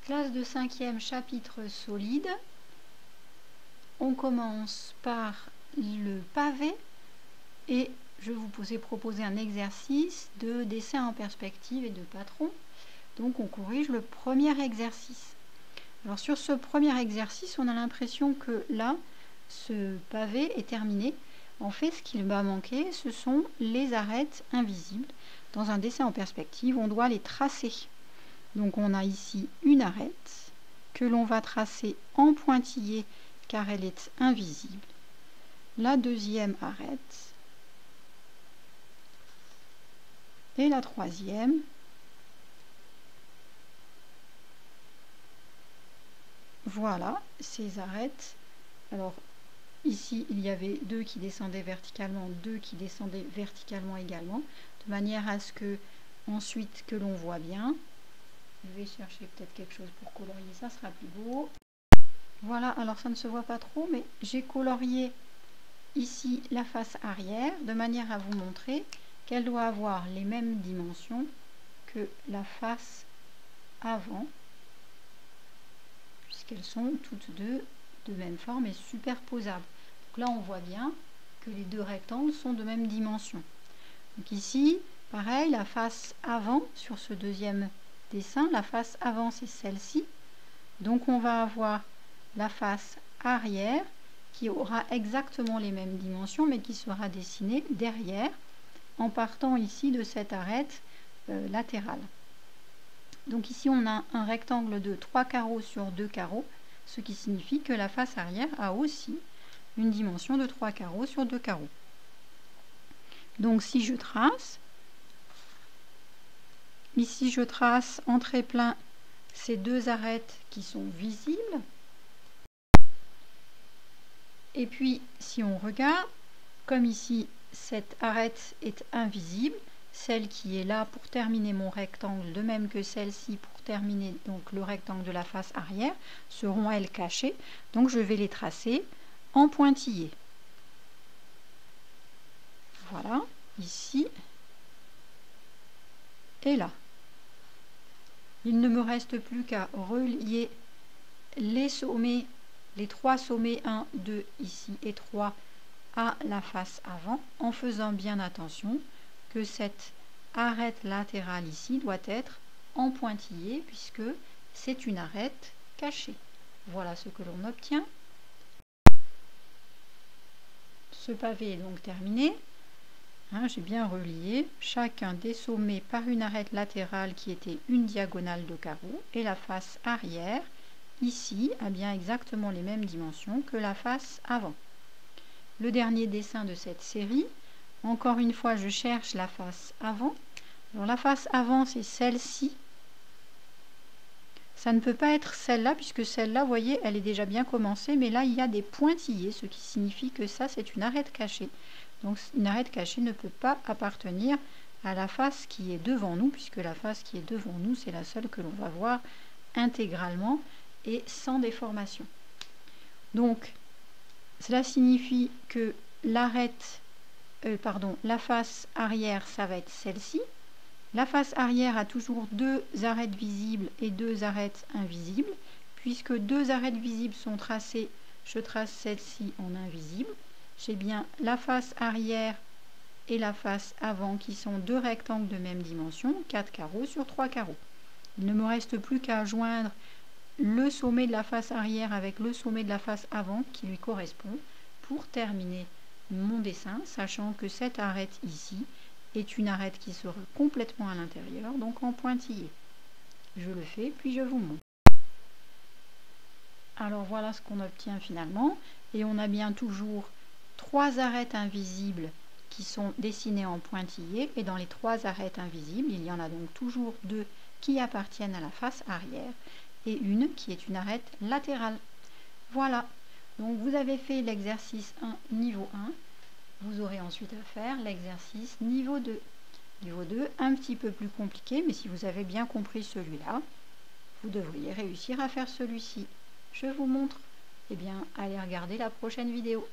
Classe de 5e, chapitre solide. On commence par le pavé et je vous ai proposé un exercice de dessin en perspective et de patron. Donc on corrige le premier exercice. Alors sur ce premier exercice, on a l'impression que là, ce pavé est terminé. En fait, ce qu'il va manquer, ce sont les arêtes invisibles. Dans un dessin en perspective, on doit les tracer. Donc on a ici une arête que l'on va tracer en pointillé car elle est invisible. La deuxième arête et la troisième. Voilà ces arêtes. Alors ici il y avait deux qui descendaient verticalement, deux qui descendaient verticalement également, de manière à ce que ensuite que l'on voit bien. Je vais chercher peut-être quelque chose pour colorier, ça sera plus beau. Voilà, alors ça ne se voit pas trop, mais j'ai colorié ici la face arrière de manière à vous montrer qu'elle doit avoir les mêmes dimensions que la face avant, puisqu'elles sont toutes deux de même forme et superposables. Donc là on voit bien que les deux rectangles sont de même dimension. Donc ici, pareil, la face avant sur ce deuxième dessin, la face avant c'est celle-ci. Donc on va avoir la face arrière qui aura exactement les mêmes dimensions mais qui sera dessinée derrière en partant ici de cette arête latérale. Donc ici on a un rectangle de 3 carreaux sur 2 carreaux, ce qui signifie que la face arrière a aussi une dimension de 3 carreaux sur 2 carreaux. Donc si je trace, ici je trace en trait plein ces deux arêtes qui sont visibles. Et puis si on regarde, comme ici cette arête est invisible, celle qui est là pour terminer mon rectangle, de même que celle-ci pour terminer donc le rectangle de la face arrière, seront elles cachées. Donc je vais les tracer en pointillé. Voilà, ici et là. Il ne me reste plus qu'à relier les sommets, les trois sommets 1, 2 ici et 3 à la face avant, en faisant bien attention que cette arête latérale ici doit être en pointillé puisque c'est une arête cachée. Voilà ce que l'on obtient. Ce pavé est donc terminé. J'ai bien relié chacun des sommets par une arête latérale qui était une diagonale de carreau et la face arrière ici a bien exactement les mêmes dimensions que la face avant. Le dernier dessin de cette série, encore une fois je cherche la face avant. Alors la face avant c'est celle-ci. Ça ne peut pas être celle-là puisque celle-là, vous voyez, elle est déjà bien commencée, mais là il y a des pointillés, ce qui signifie que ça c'est une arête cachée. Donc une arête cachée ne peut pas appartenir à la face qui est devant nous, puisque la face qui est devant nous, c'est la seule que l'on va voir intégralement et sans déformation. Donc cela signifie que la face arrière, ça va être celle-ci. La face arrière a toujours deux arêtes visibles et deux arêtes invisibles. Puisque deux arêtes visibles sont tracées, je trace celle-ci en invisible. J'ai bien la face arrière et la face avant qui sont deux rectangles de même dimension, 4 carreaux sur 3 carreaux. Il ne me reste plus qu'à joindre le sommet de la face arrière avec le sommet de la face avant qui lui correspond pour terminer mon dessin, sachant que cette arête ici est une arête qui sera complètement à l'intérieur, donc en pointillé. Je le fais, puis je vous montre. Alors voilà ce qu'on obtient finalement, et on a bien toujours trois arêtes invisibles qui sont dessinées en pointillé, et dans les trois arêtes invisibles, il y en a donc toujours deux qui appartiennent à la face arrière, et une qui est une arête latérale. Voilà, donc vous avez fait l'exercice 1 niveau 1, vous aurez ensuite à faire l'exercice niveau 2. Niveau 2, un petit peu plus compliqué, mais si vous avez bien compris celui-là, vous devriez réussir à faire celui-ci. Je vous montre. Eh bien, allez regarder la prochaine vidéo.